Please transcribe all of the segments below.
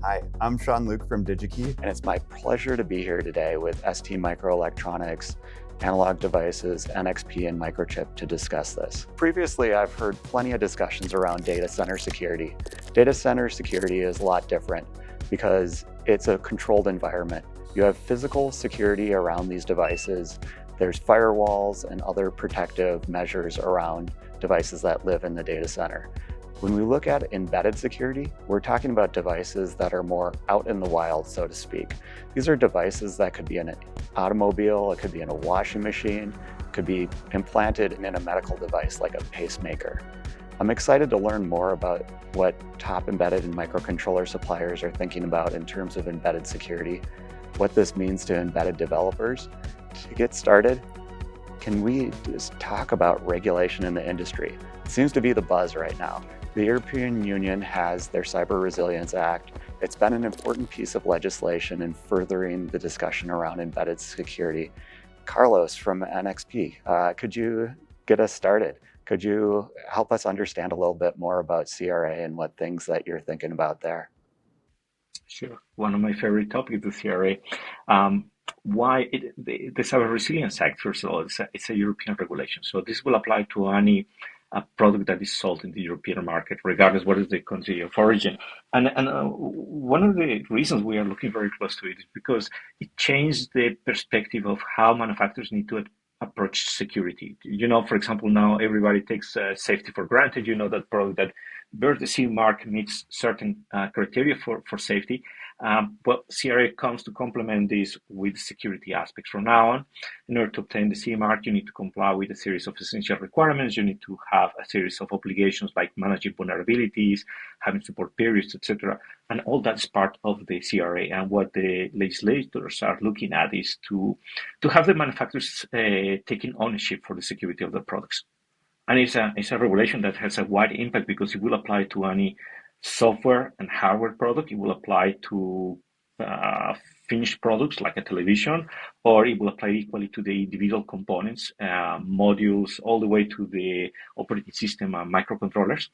Hi, I'm Shawn Luke from DigiKey. And it's my pleasure to be here today with STMicroelectronics, Analog Devices, NXP, and Microchip to discuss this. Previously, I've heard plenty of discussions around data center security. Data center security is a lot different because it's a controlled environment. You have physical security around these devices. There's firewalls and other protective measures around devices that live in the data center. When we look at embedded security, we're talking about devices that are more out in the wild, so to speak. These are devices that could be in an automobile, it could be in a washing machine, it could be implanted in a medical device like a pacemaker. I'm excited to learn more about what top embedded and microcontroller suppliers are thinking about in terms of embedded security, what this means to embedded developers. To get started, can we just talk about regulation in the industry? It seems to be the buzz right now. The European Union has their Cyber Resilience Act. It's been an important piece of legislation in furthering the discussion around embedded security. Carlos from NXP, could you get us started? Could you help us understand a little bit more about CRA and what things that you're thinking about there? Sure. One of my favorite topics is CRA. The Cyber Resilience Act, first of all, it's a European regulation. So this will apply to any product that is sold in the European market, regardless what is the country of origin. And one of the reasons we are looking very close to it is because it changed the perspective of how manufacturers need to approach security. For example, now everybody takes safety for granted. That product that bears the CE mark meets certain criteria for safety. But CRA comes to complement this with security aspects. From now on, in order to obtain the CE mark, you need to comply with a series of essential requirements. You need to have a series of obligations like managing vulnerabilities, having support periods, etc. And all that's part of the CRA. And what the legislators are looking at is to have the manufacturers taking ownership for the security of their products. And it's a regulation that has a wide impact because it will apply to any software and hardware product. It will apply to finished products like a television, or it will apply equally to the individual components, modules, all the way to the operating system and microcontrollers.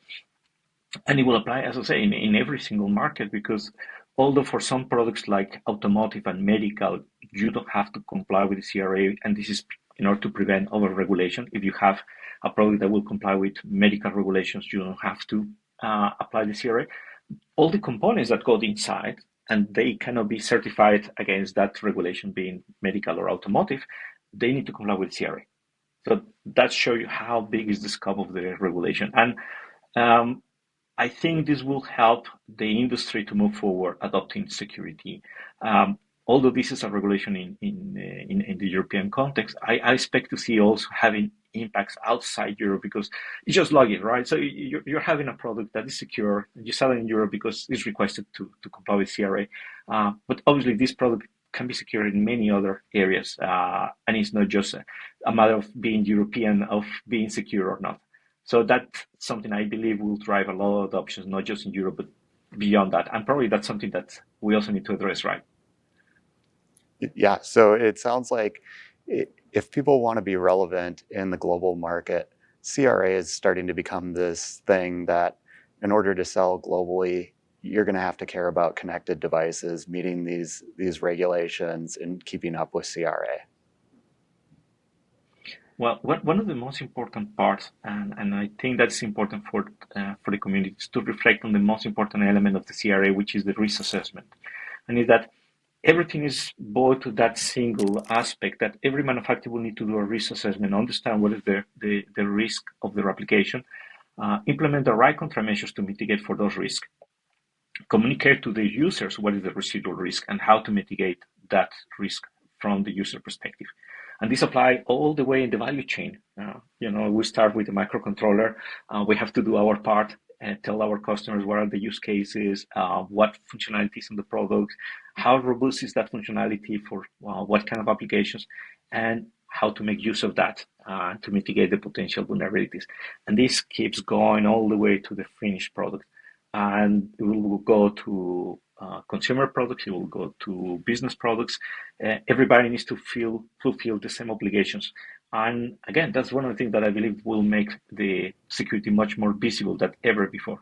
And it will apply, as I say, in every single market, because although for some products like automotive and medical, you don't have to comply with the CRA, and this is in order to prevent over-regulation. If you have a product that will comply with medical regulations, you don't have to apply the CRA. All the components that go inside, and they cannot be certified against that regulation being medical or automotive, they need to comply with CRA. So that shows you how big is the scope of the regulation. And I think this will help the industry to move forward adopting security. Although this is a regulation in the European context, I expect to see also having impacts outside Europe, because it's just logic, right? So you're having a product that is secure, you sell it in Europe because it's requested to comply with CRA. But obviously this product can be secured in many other areas, and it's not just a matter of being European, of being secure or not. So that's something I believe will drive a lot of adoptions, not just in Europe, but beyond that. And probably that's something that we also need to address, right? Yeah, so it sounds like if people want to be relevant in the global market, CRA is starting to become this thing that in order to sell globally, you're going to have to care about connected devices, meeting these regulations and keeping up with CRA. Well, one of the most important parts, and I think that's important for the community, is to reflect on the most important element of the CRA, which is the risk assessment. And is that everything is boiled to that single aspect, that every manufacturer will need to do a risk assessment, understand what is the risk of their application, implement the right countermeasures to mitigate for those risks, communicate to the users what is the residual risk and how to mitigate that risk from the user perspective. And this applies all the way in the value chain. We start with the microcontroller. We have to do our part and tell our customers what are the use cases, what functionalities in the product, how robust is that functionality for what kind of applications, and how to make use of that to mitigate the potential vulnerabilities. And this keeps going all the way to the finished product. And it will go to consumer products, it will go to business products. Everybody needs to fulfill the same obligations. And again, that's one of the things that I believe will make the security much more visible than ever before.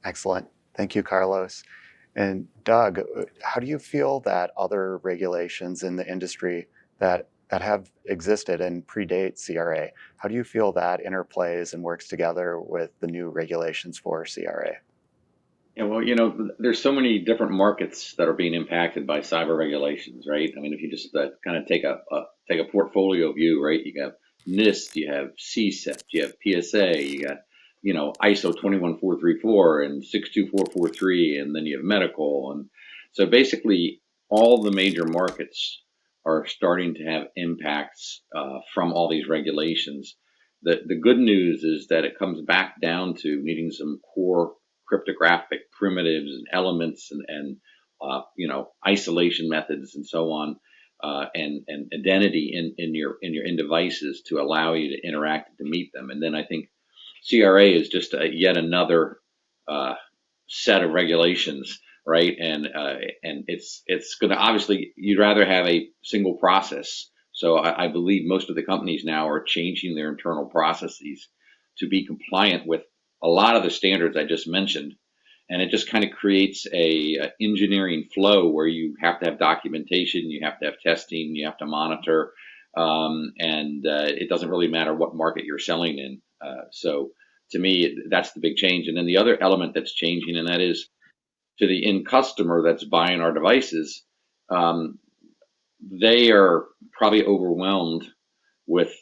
Excellent. Thank you, Carlos. And Doug, how do you feel that other regulations in the industry that have existed and predate CRA, how do you feel that interplays and works together with the new regulations for CRA? Yeah, well, there's so many different markets that are being impacted by cyber regulations, right? I mean, if you just kind of take a portfolio view, right? You got NIST, you have CSEP, you have PSA, you got ISO 21434 and 62443, and then you have medical, and so basically all the major markets are starting to have impacts from all these regulations. The good news is that it comes back down to needing some core cryptographic primitives and elements and isolation methods and so on, and identity in your end devices to allow you to interact and to meet them. And then I think CRA is just yet another set of regulations, right? And it's going to, obviously you'd rather have a single process. So I believe most of the companies now are changing their internal processes to be compliant with a lot of the standards I just mentioned. And it just kind of creates a engineering flow where you have to have documentation, you have to have testing, you have to monitor, and it doesn't really matter what market you're selling in. So to me, that's the big change. And then the other element that's changing, and that is to the end customer that's buying our devices, they are probably overwhelmed with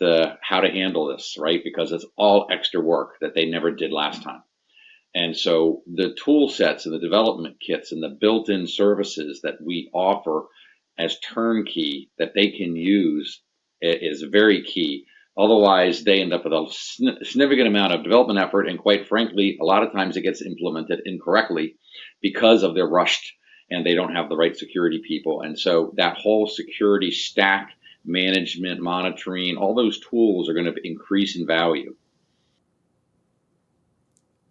how to handle this, right? Because it's all extra work that they never did last time. And so the tool sets and the development kits and the built-in services that we offer as turnkey that they can use is very key. Otherwise, they end up with a significant amount of development effort. And quite frankly, a lot of times it gets implemented incorrectly because of their rushed and they don't have the right security people. And so that whole security stack, management, monitoring, all those tools are going to increase in value.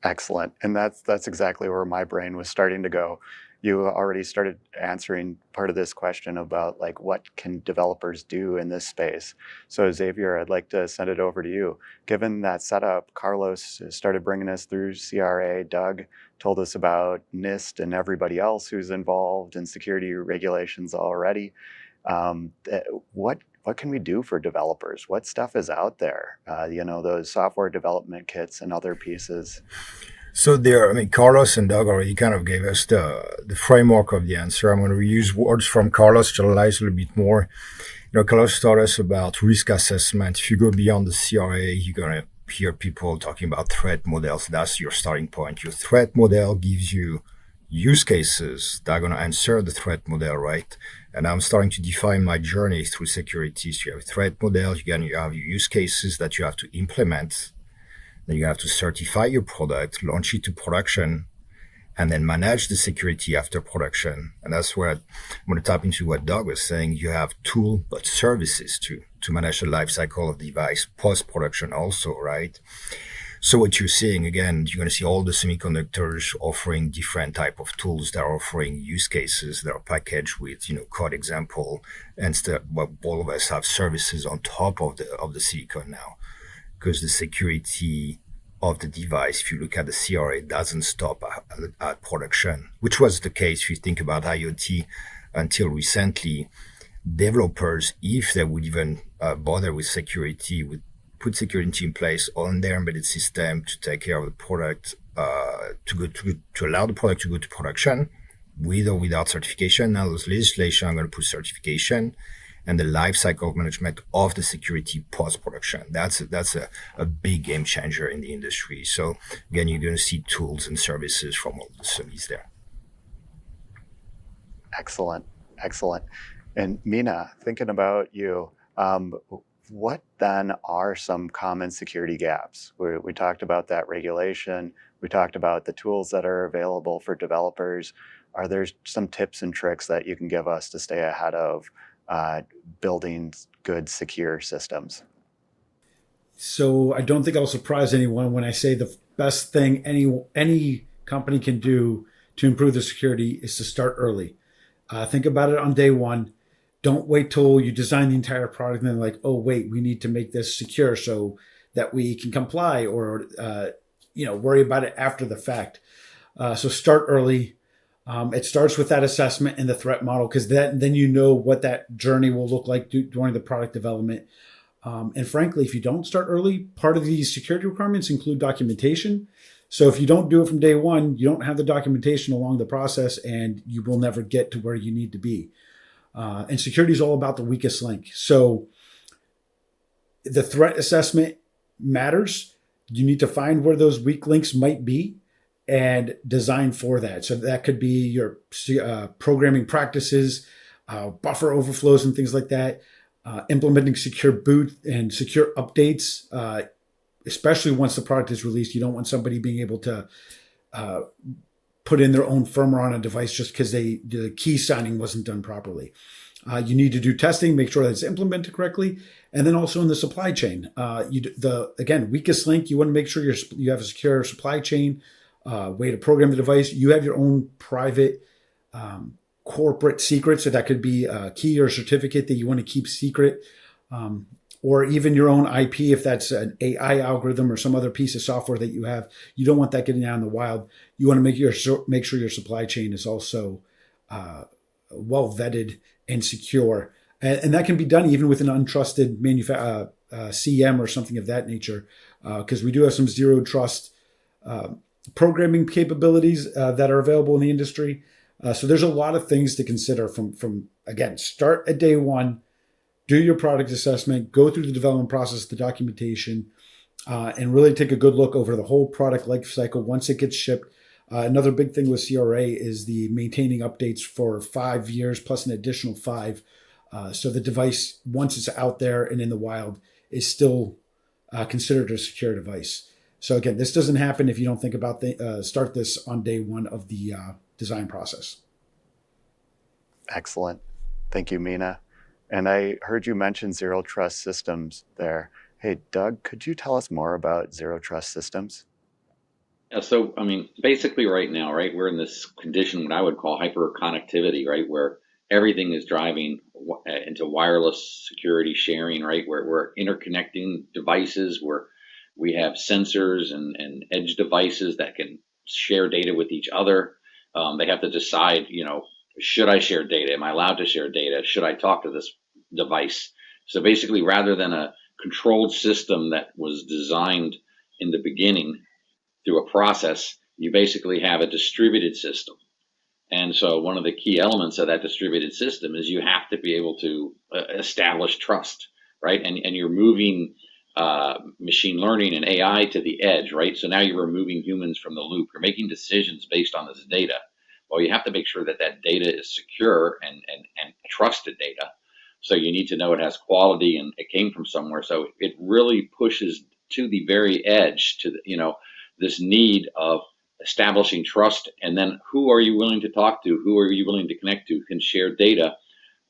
Excellent. And that's exactly where my brain was starting to go. You already started answering part of this question about like what can developers do in this space. So Xavier, I'd like to send it over to you. Given that setup, Carlos started bringing us through CRA, Doug told us about NIST and everybody else who's involved in security regulations already. What can we do for developers? What stuff is out there? Those software development kits and other pieces. So Carlos and Doug already kind of gave us the framework of the answer. I'm going to reuse words from Carlos, generalize a little bit more. Carlos taught us about risk assessment. If you go beyond the CRA, you're going to hear people talking about threat models. That's your starting point. Your threat model gives you use cases that are going to answer the threat model, right? And I'm starting to define my journey through security. So you have a threat model, you have your use cases that you have to implement. Then you have to certify your product, launch it to production, and then manage the security after production. And that's where I'm going to tap into what Doug was saying. You have tool, but services too, to manage the life cycle of the device post-production also, right? So what you're seeing, again, you're going to see all the semiconductors offering different type of tools that are offering use cases that are packaged with, code example. And all of us have services on top of the silicon now. Because the security of the device, if you look at the CRA, doesn't stop at production, which was the case if you think about IoT until recently. Developers, if they would even bother with security, would put security in place on their embedded system to take care of the product, to allow the product to go to production with or without certification. Now, those legislation are going to put certification and the life cycle management of the security post-production. That's a big game changer in the industry. So again, you're going to see tools and services from all the semis there. Excellent. And Mina, thinking about you, what then are some common security gaps? We talked about that regulation. We talked about the tools that are available for developers. Are there some tips and tricks that you can give us to stay ahead of building good, secure systems? So I don't think I'll surprise anyone when I say the best thing any company can do to improve the security is to start early. Think about it on day one. Don't wait till you design the entire product and then like, oh, wait, we need to make this secure so that we can comply or, worry about it after the fact. So start early. It starts with that assessment and the threat model, because then you know what that journey will look like during the product development. And frankly, if you don't start early, part of these security requirements include documentation. So if you don't do it from day one, you don't have the documentation along the process, and you will never get to where you need to be. And security is all about the weakest link. So the threat assessment matters. You need to find where those weak links might be and design for that. So that could be your programming practices, buffer overflows, and things like that. Implementing secure boot and secure updates, especially once the product is released. You don't want somebody being able to put in their own firmware on a device just because the key signing wasn't done properly. You need to do testing, make sure that it's implemented correctly, and then also in the supply chain. Again, weakest link. You want to make sure you have a secure supply chain, way to program the device. You have your own private corporate secret, so that could be a key or certificate that you want to keep secret, or even your own IP if that's an AI algorithm or some other piece of software that you have. You don't want that getting out in the wild. You want to make sure your supply chain is also well vetted and secure, and that can be done even with an untrusted CM or something of that nature, because we do have some zero trust programming capabilities that are available in the industry. So there's a lot of things to consider from again, start at day one, do your product assessment, go through the development process, the documentation, and really take a good look over the whole product life cycle once it gets shipped. Another big thing with CRA is the maintaining updates for 5 years plus an additional 5. So the device, once it's out there and in the wild, is still considered a secure device. So again, this doesn't happen if you don't think about start this on day one of the design process. Excellent. Thank you, Mina. And I heard you mention zero trust systems there. Hey, Doug, could you tell us more about zero trust systems? Yeah, so I mean, basically right now, right, we're in this condition what I would call hyperconnectivity, right, where everything is driving into wireless security sharing, right, where we're interconnecting devices, where we have sensors and edge devices that can share data with each other. They have to decide, should I share data? Am I allowed to share data? Should I talk to this device? So basically, rather than a controlled system that was designed in the beginning through a process, you basically have a distributed system. And so one of the key elements of that distributed system is you have to be able to establish trust, right? And you're moving machine learning and AI to the edge, right? So now you're removing humans from the loop. You're making decisions based on this data. Well, you have to make sure that that data is secure and trusted data. So you need to know it has quality and it came from somewhere. So it really pushes to the very edge to this need of establishing trust, and then who are you willing to talk to? Who are you willing to connect to? Can share data,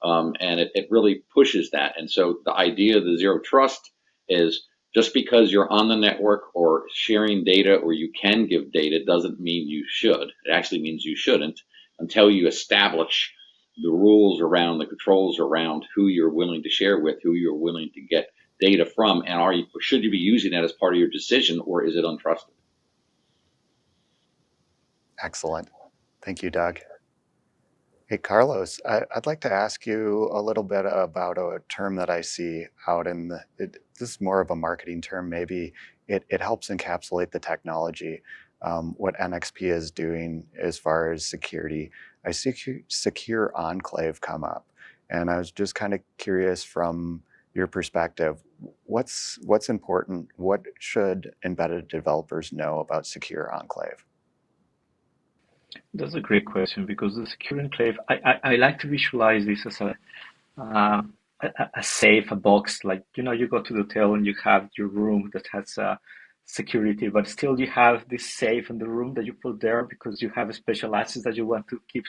and it really pushes that. And so the idea of the zero trust is just because you're on the network or sharing data or you can give data doesn't mean you should. It actually means you shouldn't until you establish the rules around, the controls around who you're willing to share with, who you're willing to get data from, and should you be using that as part of your decision, or is it untrusted? Excellent. Thank you, Doug. Hey, Carlos, I'd like to ask you a little bit about a term that I see out this is more of a marketing term, maybe. It helps encapsulate the technology, what NXP is doing as far as security. I see secure Enclave come up, and I was just kind of curious from your perspective, what's important? What should embedded developers know about secure Enclave? That's a great question, because the secure enclave, I like to visualize this as a safe, a box. Like, you go to the hotel and you have your room that has security, but still you have this safe in the room that you put there because you have a special access that you want to keep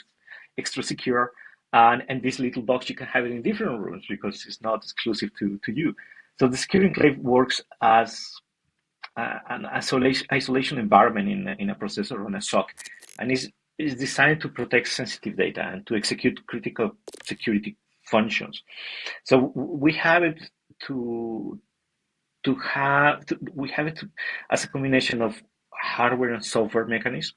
extra secure. And this little box, you can have it in different rooms because it's not exclusive to you. So the secure enclave works as an isolation environment in a processor on a SOC, and is designed to protect sensitive data and to execute critical security functions. So we have it as a combination of hardware and software mechanism.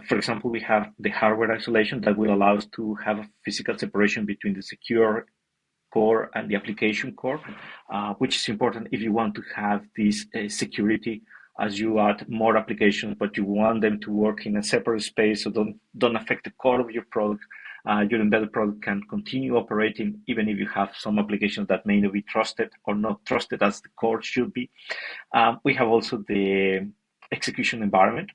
For example, we have the hardware isolation that will allow us to have a physical separation between the secure core and the application core, which is important if you want to have this security as you add more applications, but you want them to work in a separate space, so don't affect the core of your product. Your embedded product can continue operating even if you have some applications that may not be trusted or not trusted as the core should be. We have also the execution environment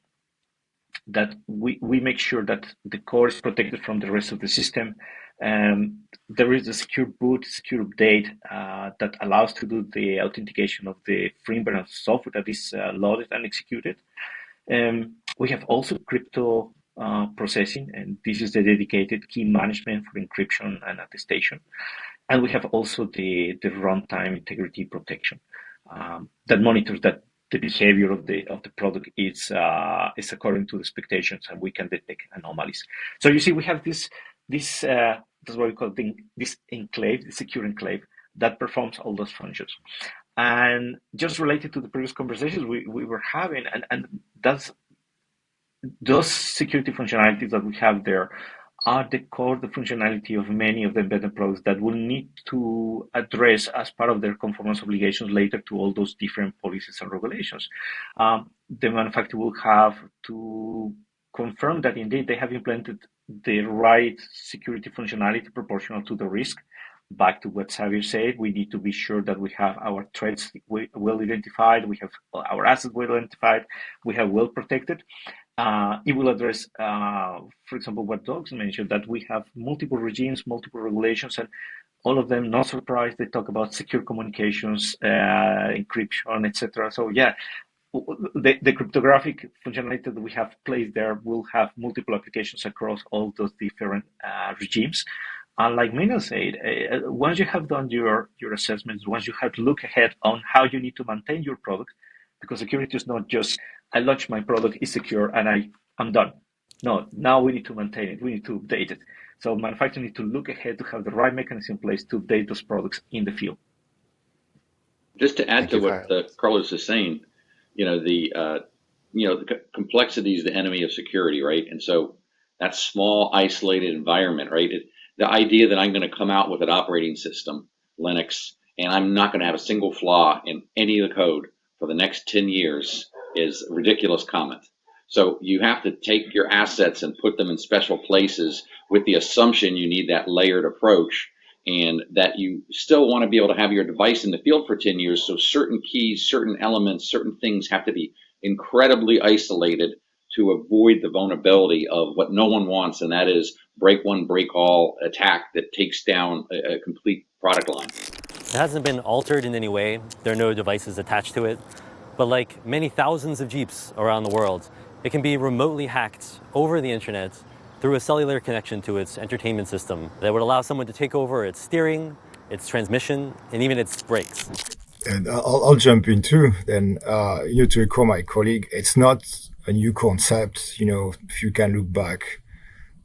that we make sure that the core is protected from the rest of the system. There is a secure boot, secure update that allows to do the authentication of the firmware and software that is loaded and executed. We have also crypto processing, and this is the dedicated key management for encryption and attestation. And we have also the runtime integrity protection that monitors that the behavior of the product is according to the expectations, and we can detect anomalies. So you see, we have this that's what we call this enclave, the secure enclave that performs all those functions. And just related to the previous conversations we were having, and that's those security functionalities that we have there are the core, the functionality of many of the embedded products that will need to address as part of their conformance obligations later to all those different policies and regulations. The manufacturer will have to confirm that indeed they have implemented the right security functionality proportional to the risk. Back to what Xavier said, we need to be sure that we have our threats well identified, we have our assets well identified, we have well protected. It will address, for example, what Doug mentioned, that we have multiple regimes, multiple regulations, and all of them, not surprised, they talk about secure communications, encryption, etc. So yeah, the cryptographic functionality that we have placed there will have multiple applications across all those different regimes. And like Mina said, once you have done your assessments, once you have to look ahead on how you need to maintain your product, because security is not just, I launch my product, it's secure, and I'm done. No, now we need to maintain it, we need to update it. So manufacturers need to look ahead to have the right mechanism in place to update those products in the field. Just to add to what Carlos is saying, the complexity is the enemy of security, right? And so that small, isolated environment, right? The idea that I'm going to come out with an operating system, Linux, and I'm not going to have a single flaw in any of the code for the next 10 years is a ridiculous comment. So you have to take your assets and put them in special places with the assumption you need that layered approach, and that you still want to be able to have your device in the field for 10 years. So certain keys, certain elements, certain things have to be incredibly isolated to avoid the vulnerability of what no one wants, and that is break one, break all attack that takes down a complete product line. It hasn't been altered in any way. There are no devices attached to it. But like many thousands of Jeeps around the world, it can be remotely hacked over the internet through a cellular connection to its entertainment system that would allow someone to take over its steering, its transmission, and even its brakes. And I'll jump in too. Then, to echo my colleague, it's not a new concept. If you can look back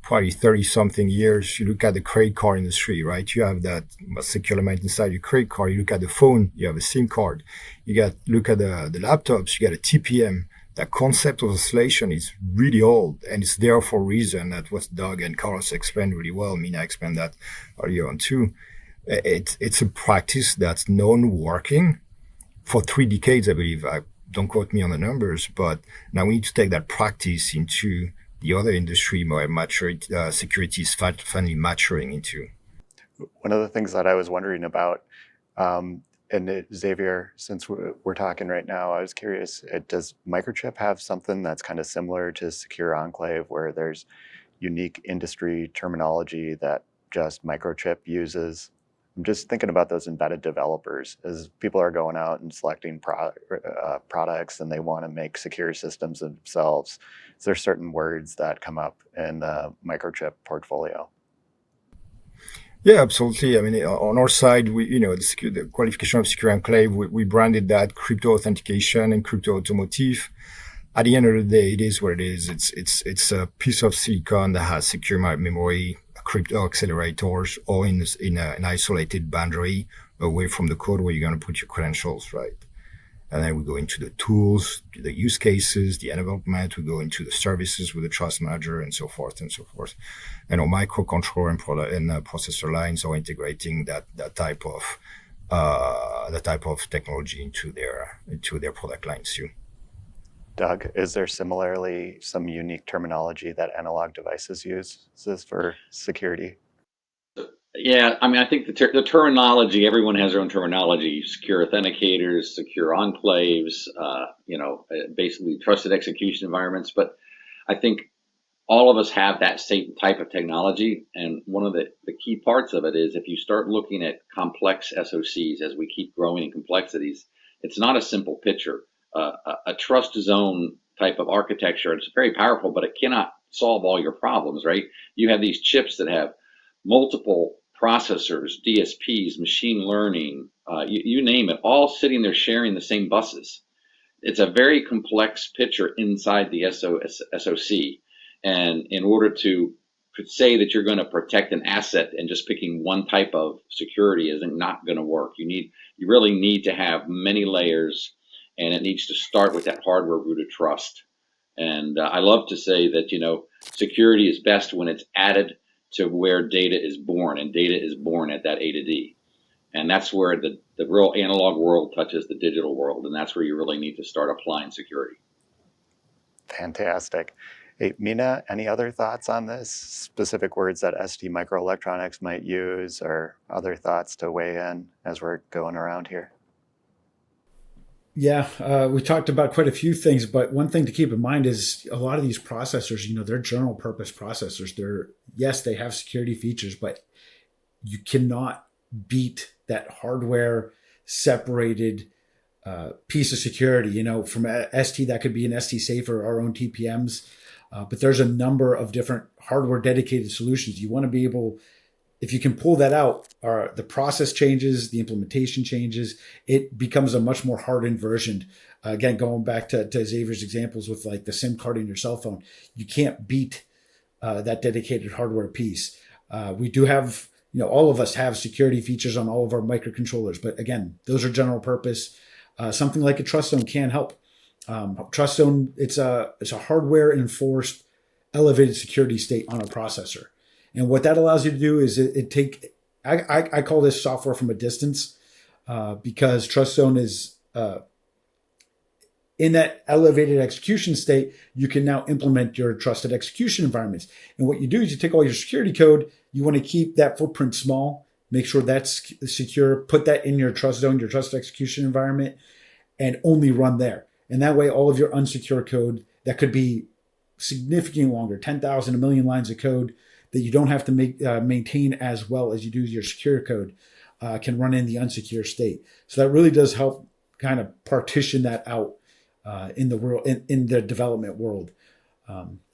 probably 30-something years, you look at the credit card industry, right? You have that secure element inside your credit card. You look at the phone, you have a SIM card. Look at the laptops, you got a TPM. That concept of isolation is really old, and it's there for a reason. That was Doug and Carlos explained really well. Mina explained that earlier on too. It's a practice that's known working for 3 decades, I believe. Don't quote me on the numbers, but now we need to take that practice into the other industry where security is finally maturing into. One of the things that I was wondering about, and Xavier, since we're talking right now, I was curious, does Microchip have something that's kind of similar to Secure Enclave, where there's unique industry terminology that just Microchip uses? I'm just thinking about those embedded developers as people are going out and selecting products and they want to make secure systems themselves. Is there certain words that come up in the Microchip portfolio? Yeah, absolutely. I mean, on our side, the qualification of Secure Enclave, we branded that crypto authentication and crypto automotive. At the end of the day, it is what it is. It's a piece of silicon that has secure memory, crypto accelerators, or in an isolated boundary away from the code where you're going to put your credentials, right? And then we go into the tools, the use cases, the development. We go into the services with the trust manager and so forth and so forth. And our microcontroller and processor lines are integrating that type of technology into their product lines too. Doug, is there similarly some unique terminology that analog devices uses for security? Yeah, I mean, I think the terminology, everyone has their own terminology: secure authenticators, secure enclaves, basically trusted execution environments. But I think all of us have that same type of technology. And one of the key parts of it is if you start looking at complex SOCs as we keep growing in complexities, it's not a simple picture. A trust zone type of architecture, it's very powerful, but it cannot solve all your problems, right? You have these chips that have multiple processors, DSPs, machine learning, you name it, all sitting there sharing the same buses. It's a very complex picture inside the SOC. And in order to say that you're going to protect an asset and just picking one type of security isn't not going to work. You really need to have many layers, and it needs to start with that hardware rooted trust. And I love to say that, security is best when it's added to where data is born, and data is born at that A to D. And that's where the real analog world touches the digital world, and that's where you really need to start applying security. Fantastic. Hey, Mina, any other thoughts on this? Specific words that STMicroelectronics might use, or other thoughts to weigh in as we're going around here? Yeah, we talked about quite a few things, but one thing to keep in mind is a lot of these processors, they're general purpose processors. Yes, they have security features, but you cannot beat that hardware separated piece of security. From ST, that could be an ST Safe or our own TPMs. But there's a number of different hardware dedicated solutions. You want to be able, if you can pull that out, the process changes, the implementation changes, it becomes a much more hardened version. Again, going back to Xavier's examples with like the SIM card in your cell phone, you can't beat that dedicated hardware piece. We do have, all of us have security features on all of our microcontrollers, but again, those are general purpose. Something like a trust zone can help. Trust zone, it's a hardware enforced elevated security state on a processor. And what that allows you to do is I call this software from a distance because trust zone is in that elevated execution state, you can now implement your trusted execution environments. And what you do is you take all your security code, you want to keep that footprint small, make sure that's secure, put that in your trust zone, your trusted execution environment, and only run there. And that way, all of your unsecure code that could be significantly longer, 10,000, a million lines of code that you don't have to maintain as well as you do your secure code, can run in the unsecure state. So that really does help kind of partition that out in the world, in the development world.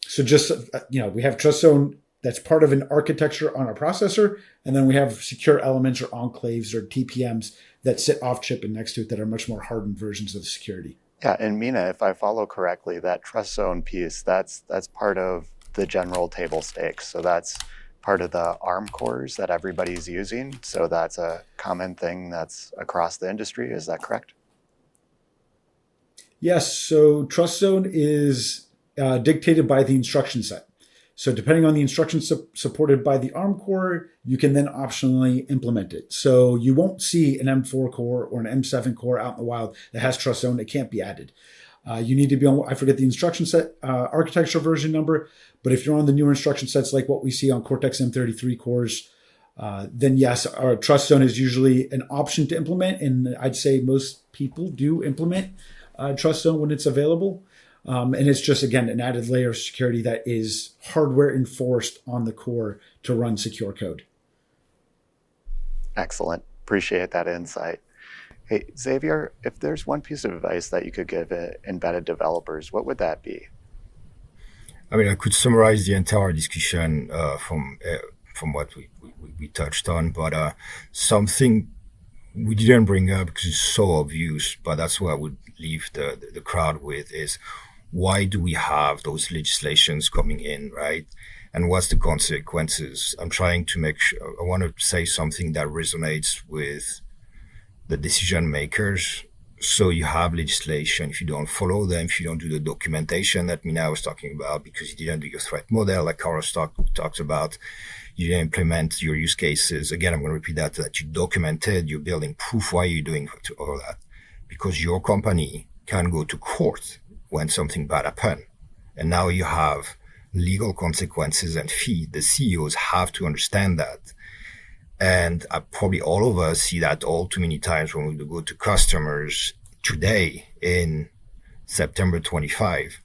So just, we have trust zone that's part of an architecture on a processor, and then we have secure elements or enclaves or TPMs that sit off chip and next to it that are much more hardened versions of security. Yeah, and Mina, if I follow correctly, that trust zone piece, that's part of the general table stakes. So that's part of the ARM cores that everybody's using. So that's a common thing that's across the industry. Is that correct? Yes. So trust zone is dictated by the instruction set. So depending on the instructions supported by the ARM core, you can then optionally implement it. So you won't see an M4 core or an M7 core out in the wild that has trust zone. It can't be added. You need to be on, I forget the instruction set architecture version number, but if you're on the newer instruction sets like what we see on Cortex M33 cores, then yes, our trust zone is usually an option to implement. And I'd say most people do implement trust zone when it's available. And it's just, again, an added layer of security that is hardware enforced on the core to run secure code. Excellent. Appreciate that insight. Hey, Xavier, if there's one piece of advice that you could give embedded developers, what would that be? I mean, I could summarize the entire discussion from what we touched on, but something we didn't bring up because it's so obvious, but that's what I would leave the crowd with is, why do we have those legislations coming in, right? And what's the consequences? I'm trying to make sure, I want to say something that resonates with the decision makers So you have legislation. If you don't follow them, if you don't do the documentation that Mina was talking about, because you didn't do your threat model, like Carlos talks about, you didn't implement your use cases. Again, I'm going to repeat that you documented, you're building proof why you're doing all that. Because your company can go to court when something bad happens. And now you have legal consequences and fee. The CEOs have to understand that. And probably all of us see that all too many times when we go to customers today in September 25.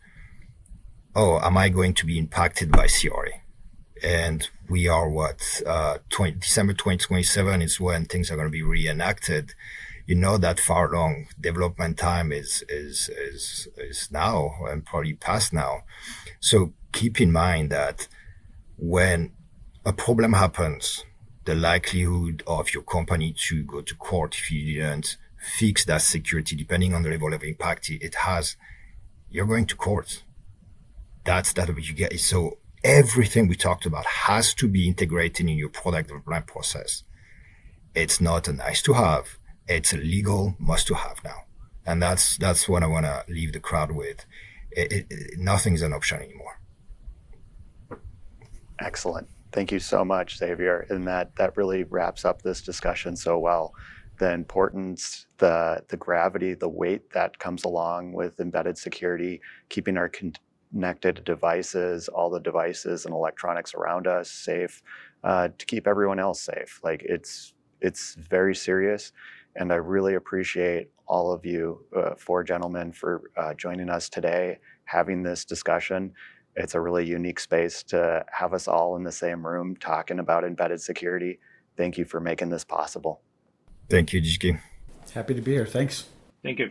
Oh, am I going to be impacted by CRA? And we are December 2027 is when things are going to be reenacted. You know that far along development time is now and probably past now. So keep in mind that when a problem happens, the likelihood of your company to go to court if you didn't fix that security, depending on the level of impact it has, you're going to court. That's what you get. So everything we talked about has to be integrated in your product development process. It's not a nice to have. It's a legal must to have now. And that's what I want to leave the crowd with. Nothing's an option anymore. Excellent. Thank you so much, Xavier. And that really wraps up this discussion so well. The importance, the gravity, the weight that comes along with embedded security, keeping our connected devices, all the devices and electronics around us safe, to keep everyone else safe. Like it's very serious. And I really appreciate all of you, four gentlemen, for joining us today, having this discussion. It's a really unique space to have us all in the same room talking about embedded security. Thank you for making this possible. Thank you, DigiKey. Happy to be here. Thanks. Thank you.